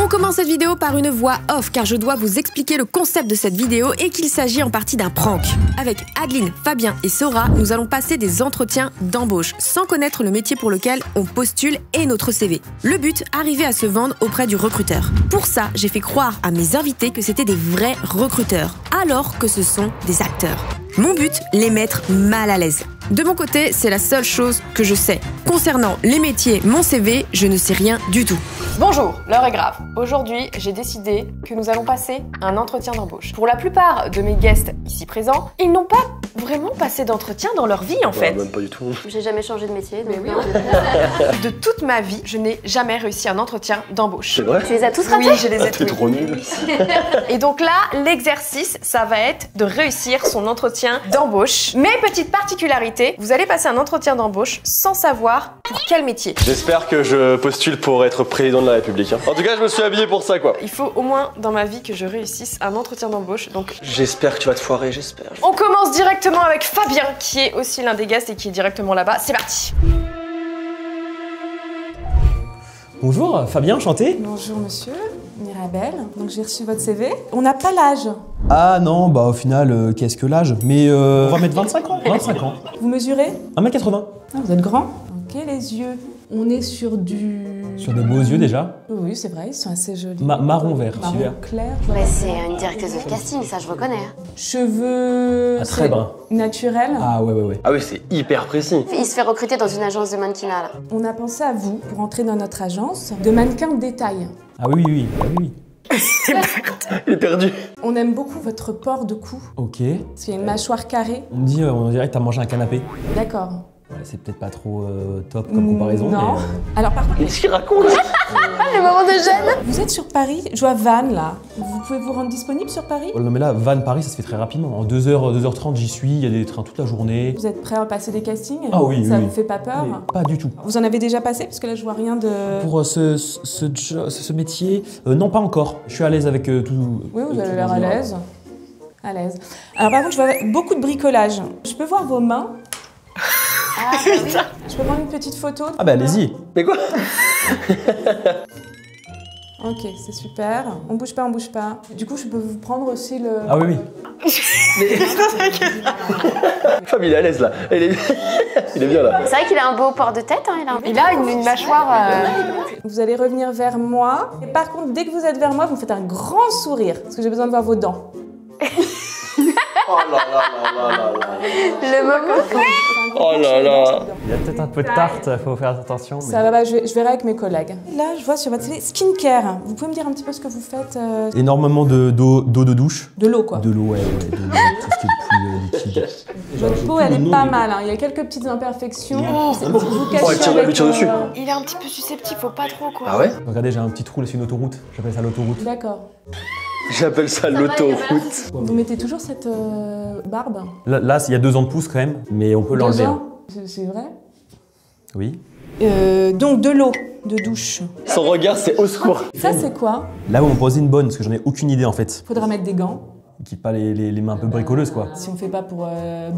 On commence cette vidéo par une voix off car je dois vous expliquer le concept de cette vidéo et qu'il s'agit en partie d'un prank. Avec Adeline, Fabien et Sora, nous allons passer des entretiens d'embauche sans connaître le métier pour lequel on postule et notre CV. Le but, arriver à se vendre auprès du recruteur. Pour ça, j'ai fait croire à mes invités que c'était des vrais recruteurs, alors que ce sont des acteurs. Mon but, les mettre mal à l'aise. De mon côté, c'est la seule chose que je sais. Concernant les métiers, mon CV, je ne sais rien du tout. Bonjour, l'heure est grave. Aujourd'hui, j'ai décidé que nous allons passer un entretien d'embauche. Pour la plupart de mes guests ici présents, ils n'ont pas vraiment passé d'entretien dans leur vie en fait. Même pas du tout. J'ai jamais changé de métier, donc oui. De toute ma vie, je n'ai jamais réussi un entretien d'embauche. C'est vrai? Tu les as tous ratés? Oui, je les ai T'es tous. trop nul. Et donc là, l'exercice, ça va être de réussir son entretien d'embauche. Mais petite particularité, vous allez passer un entretien d'embauche sans savoir pour quel métier. J'espère que je postule pour être président de la République. En tout cas, je me suis habillé pour ça, quoi. Il faut au moins dans ma vie que je réussisse un entretien d'embauche. Donc J'espère que tu vas te foirer, j'espère. on commence directement avec Fabien, qui est aussi l'un des guests et qui est directement là-bas. C'est parti. Bonjour, Fabien, enchanté. Bonjour monsieur, Mirabelle. Donc j'ai reçu votre CV. On n'a pas l'âge. Ah non, bah au final, qu'est-ce que l'âge? Mais on va mettre 25 ans. 25 ans. Vous mesurez? 1m80. Ah, vous êtes grand. Ok, les yeux. On est sur du... Sur des beaux yeux déjà. Oui, c'est vrai, ils sont assez jolis. Marron vert, Marron super. clair. Mais c'est une directrice de casting, ça je reconnais. Cheveux... Ah, très brun. Naturels. Ah ouais. Ah oui, c'est hyper précis. Il se fait recruter dans une agence de mannequinat là. On a pensé à vous pour entrer dans notre agence de mannequins de détail. Ah oui. Il est perdu. On aime beaucoup votre port de cou, Ok. parce qu'il y a une mâchoire carrée. On me dit, on dirait que t'as mangé un canapé. D'accord. Ouais, c'est peut-être pas trop top comme comparaison. Non. Mais, Alors par contre, Qu'est-ce qu'il raconte? Le moment de gêne. vous êtes sur Paris, je vois Vannes là. Vous pouvez vous rendre disponible sur Paris? Oh, non mais là, Vannes-Paris, ça se fait très rapidement. En 2h, 2h30, j'y suis, il y a des trains toute la journée. Vous êtes prêt à passer des castings? Ah oui, Ça oui. vous fait pas peur? Mais pas du tout. Vous en avez déjà passé? Parce que là, je vois rien de... Pour ce métier, non pas encore. Je suis à l'aise avec tout. Oui, vous avez tout l'air en à général. l'aise. À l'aise. Alors par contre, je vois beaucoup de bricolage. Je peux voir vos mains? Ah bah oui. Je peux prendre une petite photo? Ah bah allez-y. Mais quoi? Ok, c'est super. On bouge pas. Du coup, je peux vous prendre aussi le... Ah oui. Fab, il est à l'aise là. Il est bien là. C'est vrai qu'il a un beau port de tête, hein, Il a une mâchoire... Vous allez revenir vers moi. Et par contre, dès que vous êtes vers moi, vous me faites un grand sourire. Parce que j'ai besoin de voir vos dents. Oh là. Le moment. Oh là là. Il y a peut-être un peu de tarte, faut faire attention. Ça va, je verrai avec mes collègues. Là, je vois sur votre télé, skincare. Vous pouvez me dire un petit peu ce que vous faites? Énormément d'eau de douche. De l'eau, quoi. De l'eau, ouais, de l'eau, tout ce qui est plus liquide. Votre peau, elle est pas mal. Hein. Il y a quelques petites imperfections. C'est pour vous cacher elle tire- elle avec, lui tire dessus. Il est un petit peu susceptible, faut pas trop quoi. Ah ouais? Regardez, j'ai un petit trou là, c'est une autoroute. J'appelle ça l'autoroute. D'accord. J'appelle ça l'autoroute. Vous mettez toujours cette barbe? Là, il y a 2 ans de pouce quand même, mais on peut l'enlever. 2 hein. ans? C'est vrai? Oui. Donc de l'eau de douche. Son regard, c'est au secours. Ça, c'est quoi? Là, vous me posez une bonne, parce que j'en ai aucune idée en fait. Faudra mettre des gants. Qui pas les mains un peu bricoleuses quoi. Si on fait pas pour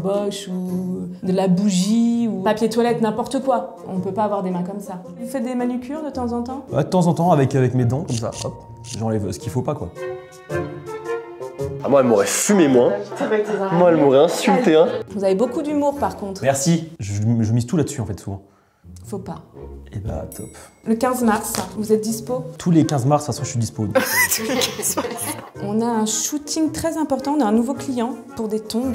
Bosch ou de la bougie ou papier toilette, n'importe quoi. On peut pas avoir des mains comme ça. Vous faites des manucures de temps en temps? Ouais, de temps en temps, avec mes dents, comme ça, hop, j'enlève ce qu'il faut pas quoi. Ah, moi, elle m'aurait fumé, moi. Moi, elle m'aurait insulté, hein. Vous avez beaucoup d'humour par contre. Merci, je mise tout là-dessus en fait souvent. Faut pas. Et bah top. Le 15 mars, vous êtes dispo? Tous les 15 mars, de toute façon, je suis dispo. On a un shooting très important, on a un nouveau client pour des tongs.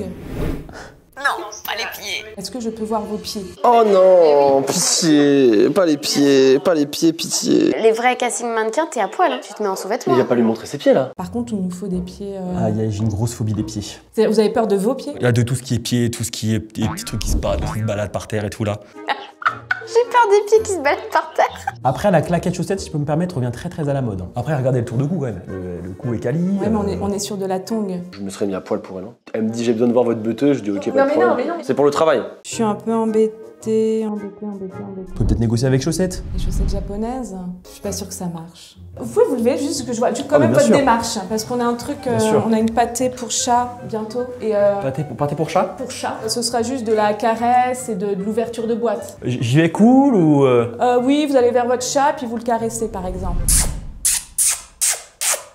Non, pas les pieds. Est-ce que je peux voir vos pieds? Oh non, pitié. Pas les pieds, pitié. Les vrais casting mannequins, t'es à poil, hein. Tu te mets en sous-vêtements. Il va pas lui montrer ses pieds, là. Par contre, il nous faut des pieds... Ah, j'ai une grosse phobie des pieds. C'est-à-dire, vous avez peur de vos pieds? Il y a de tout ce qui est pieds, tout ce qui est des petits trucs qui se baladent par terre et tout là. J'ai peur des pieds qui se baladent par terre. Après, la claquette chaussette, si je peux me permettre, revient très à la mode. Après, regardez le tour de cou quand même. Le cou est quali. Ouais, mais on est sur de la tongue. Je me serais mis à poil pour elle. Hein. Elle me dit j'ai besoin de voir votre beuteuse, je dis ok, pas de problème. C'est pour le travail. Je suis un peu embêtée. On peut peut-être négocier avec chaussettes. Les chaussettes japonaises, je suis pas sûre que ça marche. Vous pouvez vous lever juste que je vois quand même bien votre sûr. démarche, parce qu'on a un truc, sûr. on a une pâtée pour chat bientôt et Pâté pour chat. pour chat, ce sera juste de la caresse et de l'ouverture de boîte. J'y vais cool ou Oui, vous allez vers votre chat puis vous le caressez par exemple.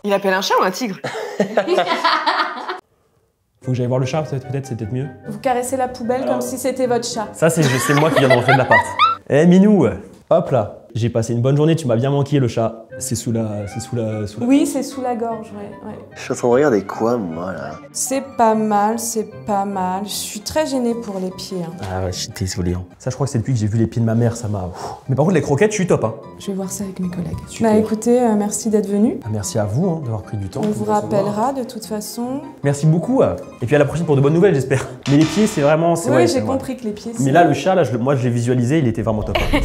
Il appelle un chat ou un tigre? Faut que j'aille voir le chat, peut-être, c'est peut-être mieux. Vous caressez la poubelle comme si c'était votre chat. Ça, c'est moi qui viens de rentrer de l'appart. Eh, Minou, hop là. J'ai passé une bonne journée, tu m'as bien manqué, le chat. C'est sous la... Oui, c'est sous la gorge, ouais. Je suis en train de regarder quoi, moi, là? C'est pas mal, c'est pas mal. Je suis très gênée pour les pieds. Hein. Ah ouais, je suis désolé. Hein. Ça, je crois que c'est depuis que j'ai vu les pieds de ma mère, ça m'a... Mais par contre, les croquettes, je suis top. Hein. Je vais voir ça avec mes collègues. Super. Bah écoutez, merci d'être venu. Ah, merci à vous hein, d'avoir pris du temps. On pour vous me recevoir. rappellera de toute façon. Merci beaucoup. Et puis à la prochaine pour de bonnes nouvelles, j'espère. Mais les pieds, c'est vraiment... Oui, ouais, j'ai compris que les pieds, c'est... Mais là, le chat, là, moi, je l'ai visualisé, il était vraiment top. Hein.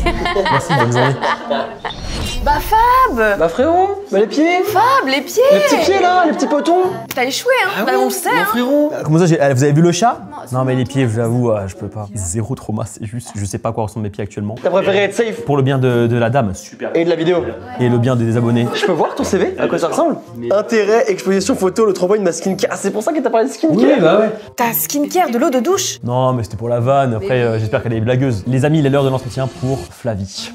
Merci, bonne journée. Bah Fab! Bah frérot, bah les pieds! Fab, les pieds! Les petits pieds là, les petits potons! T'as échoué, hein? Bah on le sait, hein? Frérot! Comment ça, vous avez vu le chat? Non, mais les pieds, je l'avoue, je peux pas. Zéro trauma, c'est juste, je sais pas à quoi ressemblent mes pieds actuellement. T'as préféré être safe? Pour le bien de la dame, super. Et de la vidéo? Et le bien des abonnés. Je peux voir ton CV? À quoi ça ressemble? Intérêt, exposition photo, le 3 mois de ma skincare. Ah, c'est pour ça que t'as parlé de skincare? Oui, bah ouais. Ta skincare, de l'eau de douche? Non, mais c'était pour la vanne. Après, j'espère qu'elle est blagueuse. Les amis, il est l'heure de l'entretien pour Flavie.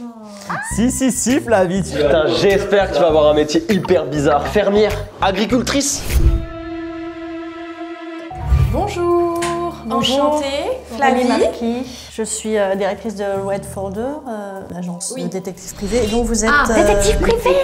Si, Flavie, tu Putain, j'espère que tu vas avoir un métier hyper bizarre. Fermière, agricultrice. Bonjour! Enchantée, Flavie Flavie. Marquis. Je suis directrice de Red Folder, l'agence de détective privé. Et donc vous êtes... Détective privé.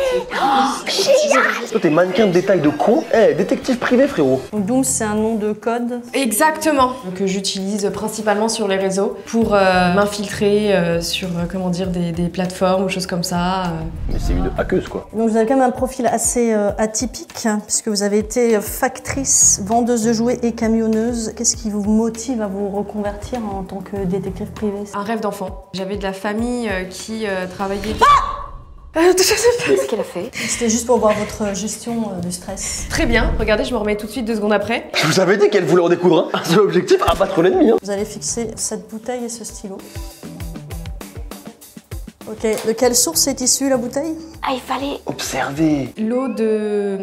Toi, t'es mannequin de détail de con. Eh, détective privé, frérot. Donc Doom, c'est un nom de code. Exactement. Que j'utilise principalement sur les réseaux pour m'infiltrer sur, comment dire, des plateformes ou choses comme ça. Mais c'est une hackeuse, quoi. Donc vous avez quand même un profil assez atypique, hein, puisque vous avez été factrice, vendeuse de jouets et camionneuse. Qu'est-ce qui vous motive à vous reconvertir en tant que détective privé? Un rêve d'enfant. J'avais de la famille qui travaillait... Qu'est-ce qu'elle a fait? C'était juste pour voir votre gestion du stress. Très bien. Regardez, je me remets tout de suite 2 secondes après. Je vous avais dit qu'elle voulait en découdre, hein. C'est l'objectif, abattre l'ennemi, hein. Vous allez fixer cette bouteille et ce stylo. Ok, de quelle source est issue la bouteille? Ah, il fallait... Observez. L'eau de...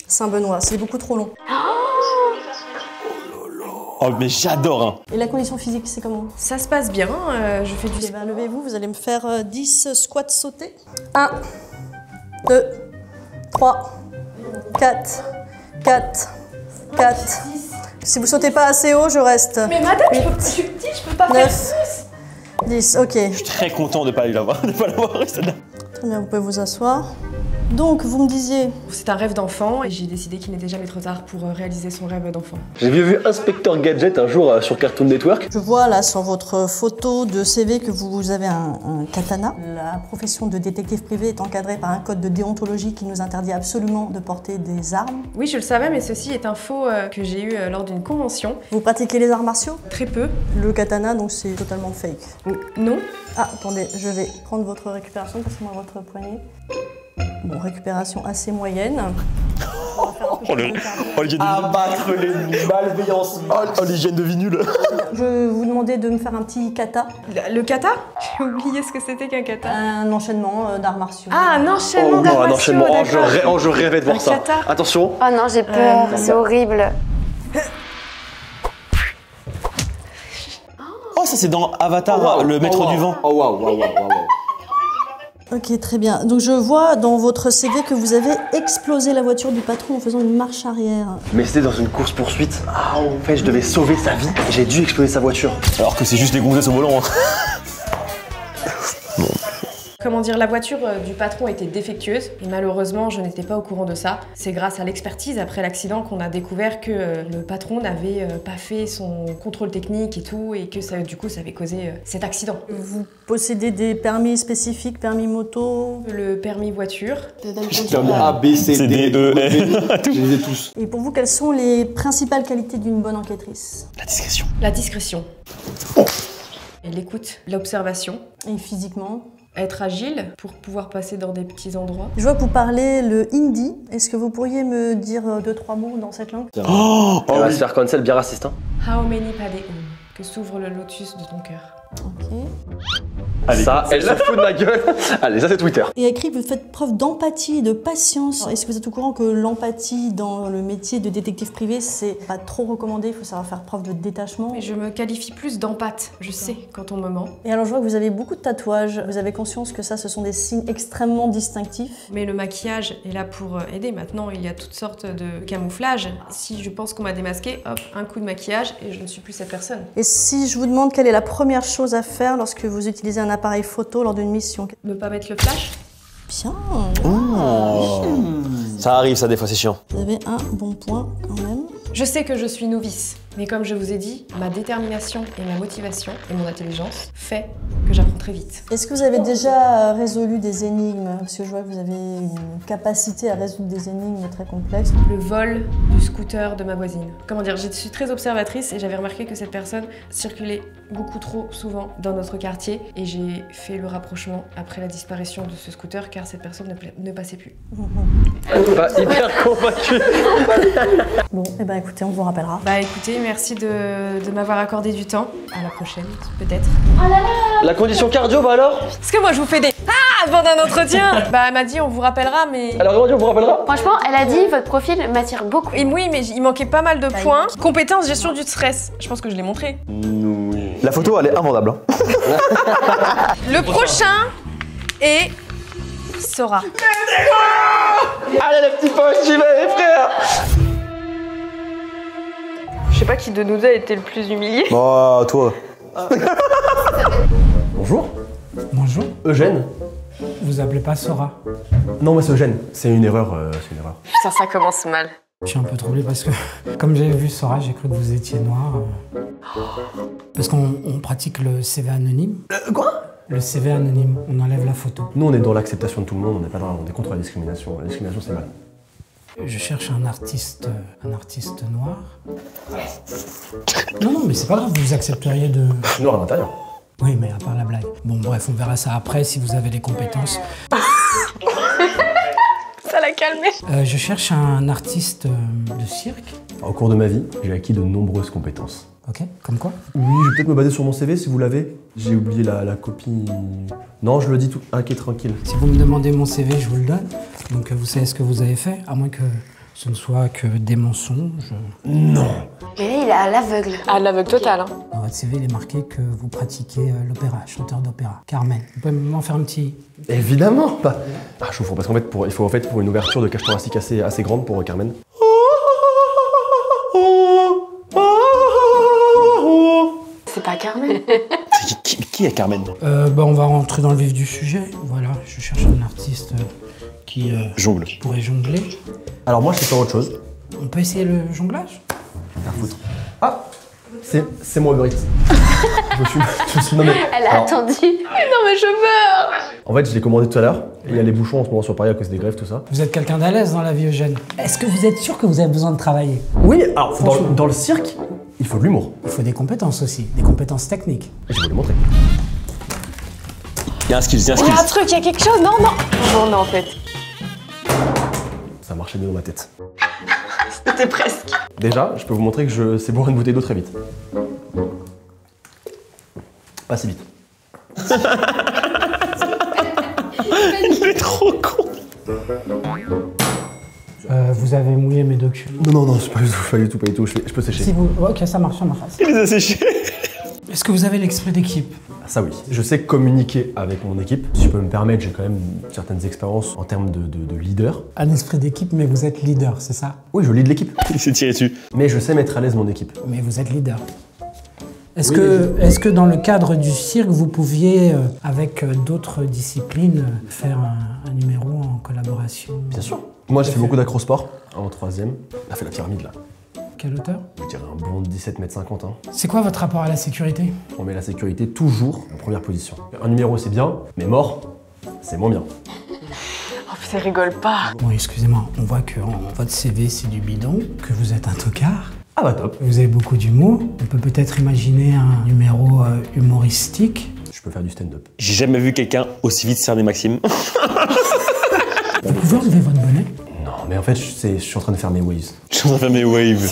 Saint-Benoît, c'est beaucoup trop long. Oh, mais j'adore, hein. Et la condition physique, c'est comment? Ça se passe bien, je fais du... Eh ben, levez-vous, vous allez me faire 10 squats sautés. 1, 2, 3, 4, 4. Si vous sautez pas assez haut, je reste. Mais madame, je suis petite, je peux pas faire 9, 10, ok. Je suis très content de pas l'avoir celle-là. Très bien, vous pouvez vous asseoir. Donc, vous me disiez... C'est un rêve d'enfant et j'ai décidé qu'il n'était jamais trop tard pour réaliser son rêve d'enfant. J'ai vu Inspecteur Gadget un jour sur Cartoon Network. Je vois là sur votre photo de CV que vous avez un katana. La profession de détective privé est encadrée par un code de déontologie qui nous interdit absolument de porter des armes. Oui, je le savais, mais ceci est un faux que j'ai eu lors d'une convention. Vous pratiquez les arts martiaux? Très peu. Le katana, donc c'est totalement fake. Non. Ah, attendez, je vais prendre votre récupération, passez-moi votre poignet. Bon, récupération assez moyenne. Abattre l'ennemi, malveillance. Oh, l'hygiène de vie nulle. Je vais vous demander de me faire un petit kata. Le kata? J'ai oublié ce que c'était qu'un kata. Un enchaînement d'arts martiaux. Ah, un enchaînement Oh d'arts non, un martiaux, enchaînement. Oh, d'accord. je rêvais de voir Un ça. kata. Attention. Oh non, j'ai peur, c'est horrible. Oh, ça c'est dans Avatar, le maître du vent. Oh waouh. Ok, très bien. Donc je vois dans votre CV que vous avez explosé la voiture du patron en faisant une marche arrière. Mais c'était dans une course-poursuite. Ah, en fait, je devais sauver sa vie. J'ai dû exploser sa voiture. Alors que c'est juste des gonzesses au volant. Comment dire, la voiture du patron était défectueuse et malheureusement je n'étais pas au courant de ça. C'est grâce à l'expertise après l'accident qu'on a découvert que le patron n'avait pas fait son contrôle technique et tout et que ça, du coup ça avait causé cet accident. Vous possédez des permis spécifiques, permis moto? Le permis voiture. Permis A, B, C, D, E, F. Je les ai tous. Et pour vous, quelles sont les principales qualités d'une bonne enquêtrice? La discrétion. La discrétion. Et l'écoute, l'observation. Et physiquement? Être agile pour pouvoir passer dans des petits endroits. Je vois que vous parlez le hindi. Est-ce que vous pourriez me dire 2-3 mots dans cette langue? On va se faire cancel bien raciste, hein. How many padeum, que s'ouvre le lotus de ton cœur. Ok. Allez, ça, elle se fout de ma gueule. Allez, ça c'est Twitter. Il y a écrit que vous faites preuve d'empathie et de patience. Est-ce que vous êtes au courant que l'empathie dans le métier de détective privé, c'est pas trop recommandé, il faut savoir faire preuve de détachement. Mais je me qualifie plus d'empathe, je sais quand on me ment. Et alors je vois que vous avez beaucoup de tatouages, vous avez conscience que ça, ce sont des signes extrêmement distinctifs. Mais le maquillage est là pour aider. Maintenant, il y a toutes sortes de camouflages. Si je pense qu'on m'a démasqué, hop, un coup de maquillage et je ne suis plus cette personne. Et si je vous demande quelle est la première chose à faire lorsque vous utilisez un appareil photo lors d'une mission? Ne pas mettre le flash. Bien. Ça arrive, ça, des fois, c'est chiant. Vous avez un bon point quand même. Je sais que je suis novice, mais comme je vous ai dit, ma détermination et ma motivation et mon intelligence fait que j'apprends très vite. Est-ce que vous avez déjà résolu des énigmes? Parce que je vois que vous avez une capacité à résoudre des énigmes très complexes. Le vol du scooter de ma voisine. Comment dire, je suis très observatrice et j'avais remarqué que cette personne circulait beaucoup trop souvent dans notre quartier et j'ai fait le rapprochement après la disparition de ce scooter car cette personne ne passait plus. Pas hyper convaincu. Bon, et ben écoutez, on vous rappellera. Bah écoutez, merci de m'avoir accordé du temps. À la prochaine, peut-être. La condition cardio, bah alors? Parce que moi, je vous fais des ah avant d'un entretien. Bah elle m'a dit on vous rappellera, mais... Alors, on vous rappellera? Franchement, elle a dit votre profil m'attire beaucoup. Et oui, mais il manquait pas mal de points. Compétences, gestion du stress. Je pense que je l'ai montré. Oui. La photo, elle est invendable. Le prochain est Sora. Allez, les petits poches, j'y vais, les frères. Je sais pas qui de nous deux a été le plus humilié. Oh, toi. Bonjour. Bonjour, Eugène? vous appelez pas Sora? Non, moi c'est Eugène. C'est une erreur, Putain, ça commence mal. Je suis un peu troublé parce que, comme j'avais vu Sora, j'ai cru que vous étiez noir. Parce qu'on pratique le CV anonyme. Quoi? Le CV anonyme, on enlève la photo. Nous, on est dans l'acceptation de tout le monde, on est contre la discrimination. La discrimination, c'est mal. Je cherche un artiste noir. Non, non, mais c'est pas grave, vous accepteriez de... Je suis noir à l'intérieur. Oui, mais à part la blague. Bon, bref, on verra ça après si vous avez les compétences. Ça l'a calmé. Je cherche un artiste de cirque. Au cours de ma vie, j'ai acquis de nombreuses compétences. Ok, comme quoi? Oui, je vais peut-être me baser sur mon CV si vous l'avez. J'ai oublié la copie. Non, je le dis tout. Ok, tranquille. Si vous me demandez mon CV, je vous le donne. Donc vous savez ce que vous avez fait, à moins que ce ne soit que des mensonges. Non. Mais là, il est à l'aveugle. À l'aveugle total, hein. Dans votre CV, il est marqué que vous pratiquez l'opéra, chanteur d'opéra. Carmen, vous pouvez m'en faire un petit... Évidemment. Bah, je vous parce qu'en fait, il faut pour une ouverture de cage thoracique assez grande pour Carmen. C'est pas Carmen. Qui est Carmen? On va rentrer dans le vif du sujet. Voilà, je cherche un artiste qui Jongle. pourrait jongler. Alors moi, je sais faire autre chose. On peut essayer le jonglage? Ah, c'est moi, Uber Eats. je suis nommé. Elle a attendu. Non mais je meurs. En fait, je l'ai commandé tout à l'heure. Et il y a les bouchons en ce moment sur Paris à cause des grèves, tout ça. Vous êtes quelqu'un d'à l'aise dans la vie, Eugène. Est-ce que vous êtes sûr que vous avez besoin de travailler? Oui, alors dans le cirque, il faut de l'humour. Il faut des compétences aussi, des compétences techniques. Et je vais vous le montrer. Il y a un skill, Il y a un truc, il y a quelque chose. Non, non. Non, en fait. Ça marchait bien dans ma tête. C'était presque. Déjà, je peux vous montrer que je sais boire une bouteille d'eau très vite. Pas si vite. Il est trop con. Vous avez mouillé mes documents. Non, c'est pas du tout. Je peux sécher. Si vous... Ok, ça marche. Il les a séchés. Est-ce que vous avez l'esprit d'équipe? Ça oui. Je sais communiquer avec mon équipe. Si je peux me permettre, j'ai quand même certaines expériences en termes de leader. Un esprit d'équipe, mais vous êtes leader, c'est ça? Oui, je lead l'équipe. Il s'est tiré dessus. Mais je sais mettre à l'aise mon équipe. Mais vous êtes leader. Est-ce Oui, que dans le cadre du cirque, vous pouviez, avec d'autres disciplines, faire un numéro en collaboration? Bien sûr. Moi, j'ai fait beaucoup d'acrosport en 3e. On a fait la pyramide là. Quelle hauteur? Je dirais un bond de 17,50 m. Hein. C'est quoi votre rapport à la sécurité? On met la sécurité toujours en première position. Un numéro, c'est bien, mais mort, c'est moins bien. Oh putain, rigole pas. Bon, excusez-moi, on voit que votre CV, c'est du bidon, que vous êtes un tocard. Ah bah top. Vous avez beaucoup d'humour. On peut peut-être imaginer un numéro humoristique. Je peux faire du stand-up. J'ai jamais vu quelqu'un aussi vite cerner Maxime. Vous pouvez enlever votre bonnet? Non, mais en fait, je suis en train de faire mes waves. Je suis en train de faire mes waves.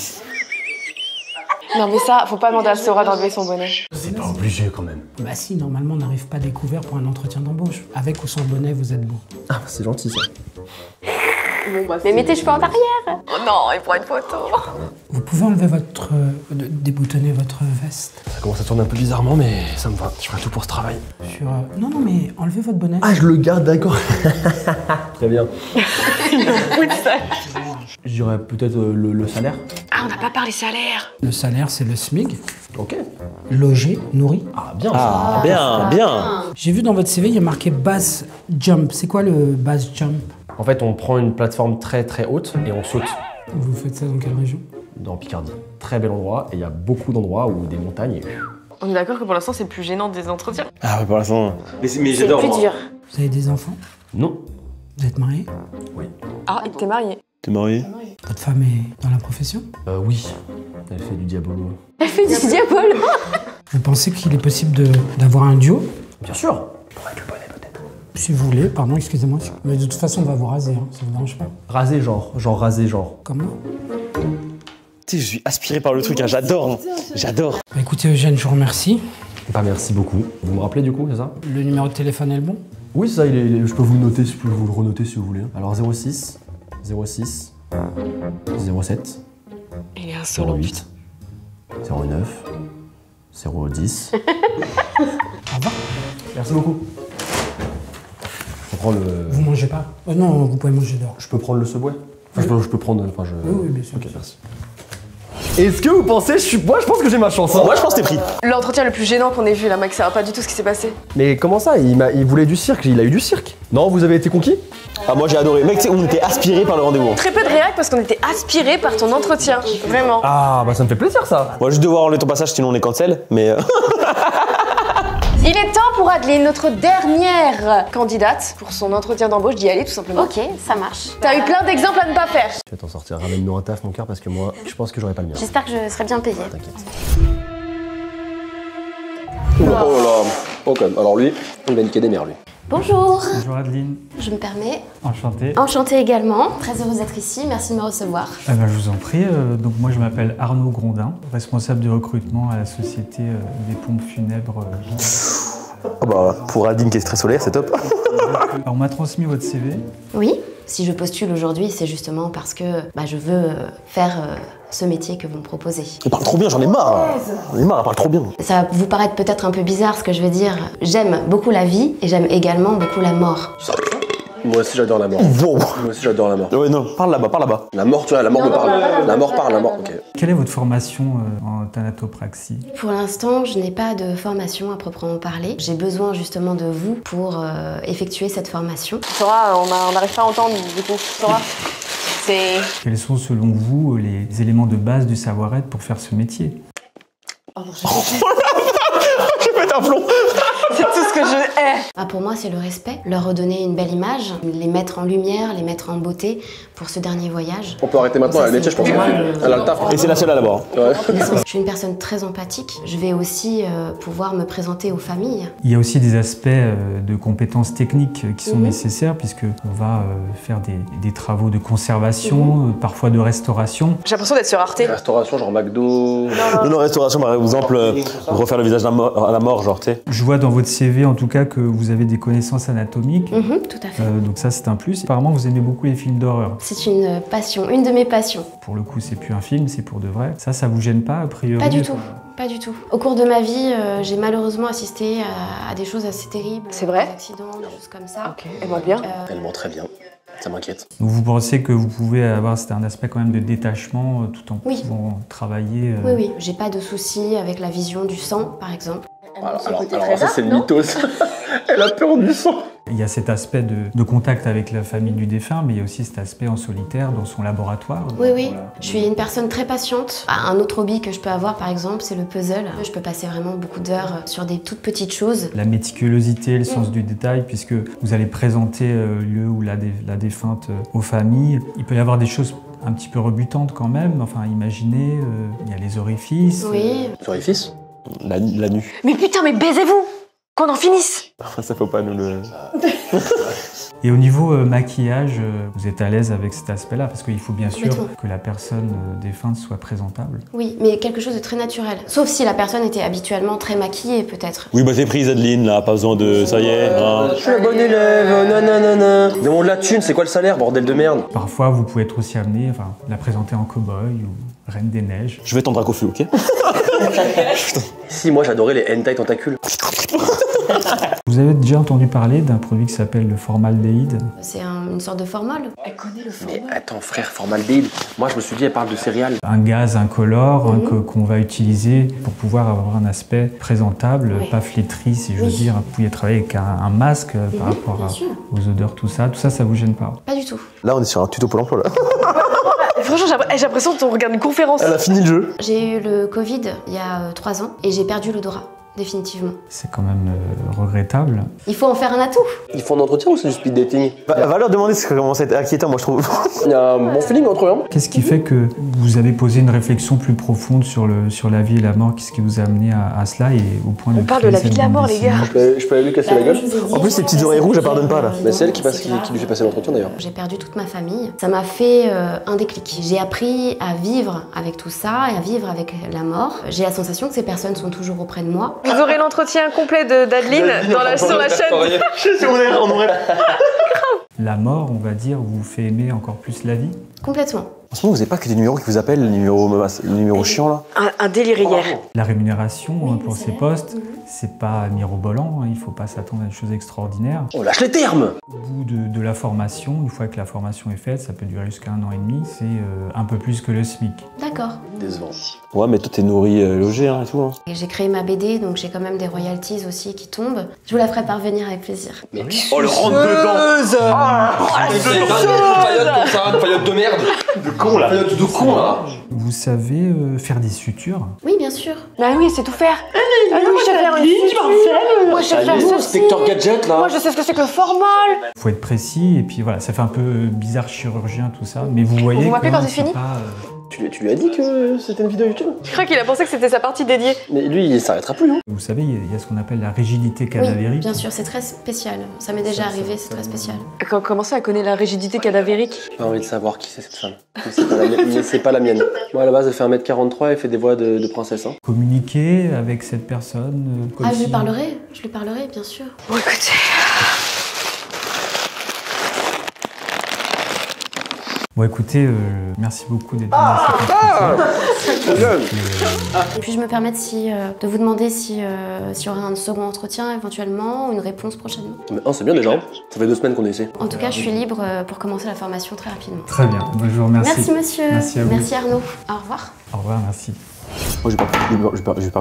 Non mais ça, faut pas demander à Sora d'enlever son bonnet. C'est pas obligé quand même. Bah si, normalement on n'arrive pas découvert pour un entretien d'embauche. Avec ou sans bonnet, vous êtes bon. Ah, c'est gentil ça. Mais mets tes cheveux en arrière. Oh non, il prend une photo. Vous pouvez enlever votre... déboutonner votre veste Ça commence à tourner un peu bizarrement, mais ça me va. Je ferai tout pour ce travail. sur... Non, non, mais enlevez votre bonnet. Ah, je le garde, d'accord. Très bien. Je dirais peut-être le salaire. Ah, on n'a pas parlé salaire. Le salaire, c'est le SMIG. Ok. Logé, nourri. Ah, bien. Ah, bien, bien. J'ai vu dans votre CV, il y a marqué base jump. C'est quoi le base jump? En fait, on prend une plateforme très très haute et on saute Vous faites ça dans quelle région? dans Picardie. Très bel endroit et il y a beaucoup d'endroits où des montagnes et... On est d'accord que pour l'instant, c'est le plus gênant des entretiens. Ah ouais, pour l'instant. Mais C'est j'adore. plus moi. dur. Vous avez des enfants? Non. Vous êtes marié? Ah, et t'es marié. T'es marié? Votre femme est dans la profession? Oui. Elle fait du diabolo. Elle fait du diabolo. Vous pensez qu'il est possible d'avoir un duo? Bien sûr. Pour avec le bonnet peut-être. Si vous voulez, pardon, excusez-moi. Mais de toute façon, on va vous raser, hein, ça vous dérange pas. Raser genre raser genre. Comme moi. Tu sais, je suis aspiré par le truc, hein. J'adore. Hein. J'adore. Bah, écoutez, Eugène, je vous remercie. Bah merci beaucoup. Vous me rappelez du coup, c'est ça? Le numéro de téléphone est le bon? Oui, ça, je peux vous le noter, je peux vous le renoter si vous voulez. Alors 06 06 07 Il est insolent. 08 09 010. Au revoir. Merci beaucoup. Je prends le... Vous mangez pas? Non, vous pouvez manger dehors. Je peux prendre le Subway? Enfin, je peux prendre... Enfin, je... Oui, oui, bien sûr. Ok, merci. Est-ce que vous pensez... Moi, je pense que j'ai ma chance. Hein. Moi, je pense que t'es pris. L'entretien le plus gênant qu'on ait vu là, Max, ça va pas du tout ce qui s'est passé. Mais comment ça? Il voulait du cirque, il a eu du cirque. Non, vous avez été conquis? Ah, moi, j'ai adoré. Mec, tu sais, on était aspiré par le rendez-vous. Très peu de réac parce qu'on était aspiré par ton entretien. Vraiment. Ah, bah ça me fait plaisir ça. Moi, juste devoir enlever ton passage, sinon on est cancel. Mais. Il est temps pour Adeline, notre dernière candidate pour son entretien d'embauche, d'y aller tout simplement. Ok, ça marche. T'as eu plein d'exemples à ne pas faire. Tu vas t'en sortir. Ramène-nous un taf, mon cœur, parce que moi, je pense que j'aurais pas le mien. J'espère que je serai bien payée. T'inquiète. Oh là. Ok, alors lui, il va niquer des mères, lui. Bonjour. Bonjour Adeline, Je me permets. enchanté. Enchantée également. Très heureuse d'être ici. Merci de me recevoir. Je vous en prie. Donc moi je m'appelle Arnaud Grondin, responsable du recrutement à la société des pompes funèbres. Oh bah, pour Adeline qui est très solaire, c'est top. Alors, on m'a transmis votre CV. Oui. Si je postule aujourd'hui, c'est justement parce que je veux faire ce métier que vous me proposez. Elle parle trop bien, j'en ai marre. J'en ai marre, elle parle trop bien. Ça va vous paraître peut-être un peu bizarre ce que je veux dire. J'aime beaucoup la vie et j'aime également beaucoup la mort. Moi aussi, j'adore la mort. Wow. Moi aussi, j'adore la mort. Ouais, non, parle là-bas, parle là-bas. La mort, tu vois, la mort me parle. La mort parle, la mort. Ok. Quelle est votre formation en thanatopraxie? Pour l'instant, je n'ai pas de formation à proprement parler. J'ai besoin justement de vous pour effectuer cette formation. Sora, on n'arrive pas à entendre du coup. Sora, c'est... Quels sont selon vous les éléments de base du savoir-être pour faire ce métier? Je pète un plomb. C'est tout ce que je hais. Pour moi, c'est le respect, leur redonner une belle image, les mettre en lumière, les mettre en beauté pour ce dernier voyage. On peut arrêter maintenant, elle a le métier, je pense. Elle a le taf. Et c'est la seule à l'avoir. Ouais. Je suis une personne très empathique. Je vais aussi pouvoir me présenter aux familles. Il y a aussi des aspects de compétences techniques qui sont nécessaires puisque on va faire des travaux de conservation, parfois de restauration. J'ai l'impression d'être sur Arte. Restauration, genre McDo. Non, restauration, par exemple, refaire le visage à la mort, genre, tu sais. Je vois dans votre CV en tout cas que vous avez des connaissances anatomiques. Tout à fait. Donc ça c'est un plus. Apparemment vous aimez beaucoup les films d'horreur. C'est une passion, une de mes passions. Pour le coup c'est plus un film, c'est pour de vrai. Ça vous gêne pas a priori? Pas du tout. Pas du tout. Au cours de ma vie, j'ai malheureusement assisté à des choses assez terribles. C'est vrai? Des accidents, des choses comme ça. Ok, elle va bien. Elle ment très bien. Ça m'inquiète. Donc vous pensez que vous pouvez avoir un aspect quand même de détachement tout en pouvant travailler Oui, oui. J'ai pas de soucis avec la vision du sang, par exemple. Alors ça, c'est le mythos. Elle a peur du sang. Il y a cet aspect de contact avec la famille du défunt, mais il y a aussi cet aspect en solitaire dans son laboratoire. Oui, oui. Je suis une personne très patiente. Un autre hobby que je peux avoir, par exemple, c'est le puzzle. Je peux passer vraiment beaucoup d'heures sur des toutes petites choses. La méticulosité, le sens du détail, puisque vous allez présenter le lieu ou la défunte aux familles. Il peut y avoir des choses un petit peu rebutantes quand même. Enfin, imaginez, il y a les orifices. Oui. Les orifices? La nu. Mais putain, mais baisez-vous! Qu'on en finisse! Ça faut pas nous le... Et au niveau maquillage, vous êtes à l'aise avec cet aspect-là parce qu'il faut bien sûr que la personne défunte soit présentable. Oui, mais quelque chose de très naturel. Sauf si la personne était habituellement très maquillée, peut-être. Oui, bah t'es prise, Adeline, là, pas besoin de... Ça y est, hein. Je suis la bonne élève, nanana. Demande la thune, c'est quoi le salaire, bordel de merde? Parfois, vous pouvez être aussi amené, enfin, la présenter en cow-boy ou reine des neiges. Je vais t'en Dracofu, ok? Si, moi j'adorais les hentai tentacules. Vous avez déjà entendu parler d'un produit qui s'appelle le formaldéhyde? C'est une sorte de formol. Elle connaît le formol. Mais attends frère, formaldéhyde. Moi je me suis dit, elle parle de céréales. Un gaz incolore qu'on va utiliser pour pouvoir avoir un aspect présentable, pas flétri si je veux dire. Vous pouvez travailler avec un masque par rapport aux odeurs, tout ça. Tout ça, ça vous gêne pas? Pas du tout. Là, on est sur un tuto Pôle emploi, là. Franchement, j'ai l'impression qu'on regarde une conférence. Elle a fini le jeu. J'ai eu le Covid il y a 3 ans et j'ai perdu l'odorat. Définitivement. C'est quand même regrettable. Il faut en faire un atout. Ils font un entretien ou c'est du speed dating? Va leur demander, ça commence à être inquiétant, moi je trouve. Il y a un bon feeling entre eux. Qu'est-ce qui fait que vous avez posé une réflexion plus profonde sur la vie et la mort? Qu'est-ce qui vous a amené à cela et au point de... On parle de la vie de la mort, les gars. Je peux aller lui casser la gueule? En plus, ces petites oreilles rouges, elle pardonne pas là. Mais c'est elle qui lui fait passer l'entretien d'ailleurs. J'ai perdu toute ma famille. Ça m'a fait un déclic. J'ai appris à vivre avec tout ça et à vivre avec la mort. J'ai la sensation que ces personnes sont toujours auprès de moi. Vous aurez l'entretien complet d'Adeline sur la chaîne. On aurait... La mort, on va dire, vous fait aimer encore plus la vie? Complètement. En ce moment, vous n'avez pas que des numéros qui vous appellent, le numéro chiant là? Un délire hier. La rémunération pour ces postes, c'est pas mirobolant, il faut pas s'attendre à des choses extraordinaires. On lâche les termes! Au bout de la formation, une fois que la formation est faite, ça peut durer jusqu'à 1 an et demi, c'est un peu plus que le SMIC. D'accord. Décevant. Ouais, mais toi t'es nourri, logé hein, et tout. Hein. J'ai créé ma BD, donc j'ai quand même des royalties aussi qui tombent. Je vous la ferai parvenir avec plaisir. Mais oh, le rentre dedans! Une faillotte de merde! De con là! Faillotte de con là! Vous savez faire des sutures? Oui, bien sûr. Bah oui, c'est tout faire. Ah oui, je sais faire une suture. Moi, je sais faire ceci. Inspecteur Gadget là! Moi, je sais ce que c'est que le formol. Faut être précis, et puis voilà, ça fait un peu bizarre chirurgien tout ça, mais vous voyez. Vous m'appelez quand c'est fini? Tu lui as dit que c'était une vidéo YouTube? Je crois qu'il a pensé que c'était sa partie dédiée. Mais lui, il s'arrêtera plus. Hein. Vous savez, il y a ce qu'on appelle la rigidité cadavérique. Oui, bien sûr, c'est très spécial. Ça m'est déjà arrivé, c'est très spécial. Comment ça, elle connaît la rigidité cadavérique? J'ai pas envie de savoir qui c'est cette femme. Mais c'est pas la mienne. Moi, à la base, elle fait 1m43 et fait des voix de princesse. Hein. Communiquer avec cette personne. Je lui parlerai, bien sûr. Bon, écoutez. Bon écoutez, merci beaucoup d'être venu. Et puis je me permets de vous demander s'il y aura un second entretien éventuellement, ou une réponse prochainement. Mais c'est bien déjà, ça fait 2 semaines qu'on est ici. En tout cas, je suis libre pour commencer la formation très rapidement. Très bien, bonjour, merci. Merci monsieur. Merci à vous. Merci Arnaud. Au revoir. Au revoir, merci. Moi je parle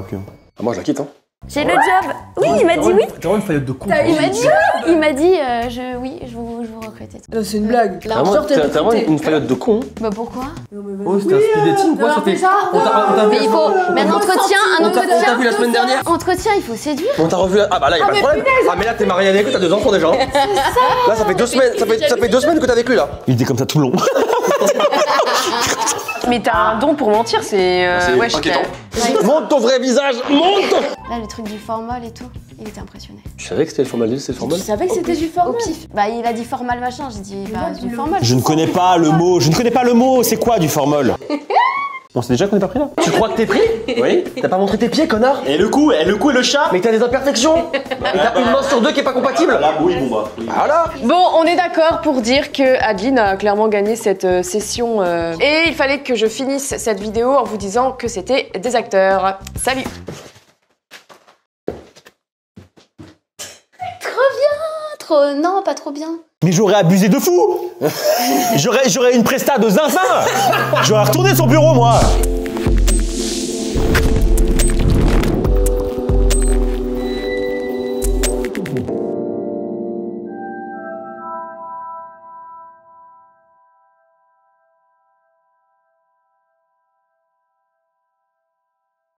plus. Ah, moi je la quitte. Hein. J'ai le job. Oui, il m'a dit oui. T'as vraiment une faillotte de con. Il m'a dit je vous recrute et tout. C'est une blague. T'as vraiment une faillotte de con. Bah pourquoi? Oh, c'était un speed dating quoi, Mais il faut. Mais un entretien. On t'a vu la semaine dernière? Entretien, il faut séduire. On t'a revu. Ah bah là, y'a pas de problème. Ah, mais là, t'es marié avec lui, t'as 2 enfants déjà. Là, ça fait 2 semaines. Ça fait 2 semaines que t'es avec lui là. Il était comme ça tout le long. Mais t'as un don pour mentir, c'est. Ouais, inquiétant. Montre ton vrai visage, monte! Là, le truc du formol et tout, il était impressionné. Tu savais que c'était le formaldéhyde, c'est le formol? Tu savais que c'était du formol? Au pif. Bah, il a dit formal machin, j'ai dit bah, du formol. Je ne connais pas le mot, c'est quoi du formol? On sait déjà qu'on est pas pris là? Tu crois que t'es pris? Oui. T'as pas montré tes pieds, connard? Et le cou et le chat? Mais t'as des imperfections! Et t'as une main sur 2 qui est pas compatible! Là, oui, bon bah. Voilà! Bon, on est d'accord pour dire que Adeline a clairement gagné cette session. Et il fallait que je finisse cette vidéo en vous disant que c'était des acteurs. Salut! Non, pas trop bien. Mais j'aurais abusé de fou. J'aurais une presta de zinzin. J'aurais retourné son bureau moi.